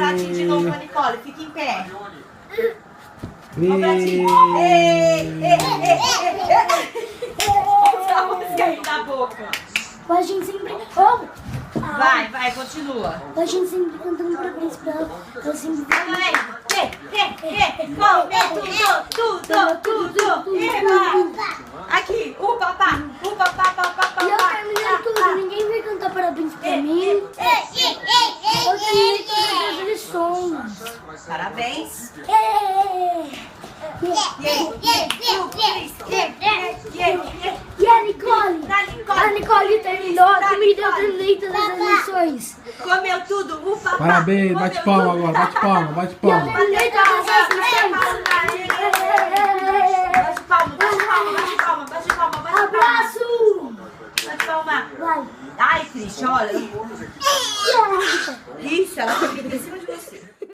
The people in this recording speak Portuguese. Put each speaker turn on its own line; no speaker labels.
pratinho de novo pra Nicole. Fica em pé.
Ei.
Ó o pratinho. Tá a música aí na boca.
A gente sempre... Oh!
Vai, continua.
A gente sempre cantando parabéns pra ela. Ela sempre...
Tudo. Aqui, o papá.
E eu terminei tudo. Ninguém vai cantar parabéns pra mim. Eu terminei todas as lições.
Parabéns.
E a Nicole? A Nicole terminou a comida, eu terminei todas as lições.
Comeu tudo, o papá.
Parabéns, bate palma agora, bate palma, bate palma.
Terminei todas as lições.
Bate palma.
Abraço!
Bate palma.
Vai.
Ai, Cris, olha. Isso, ela foi em cima de você.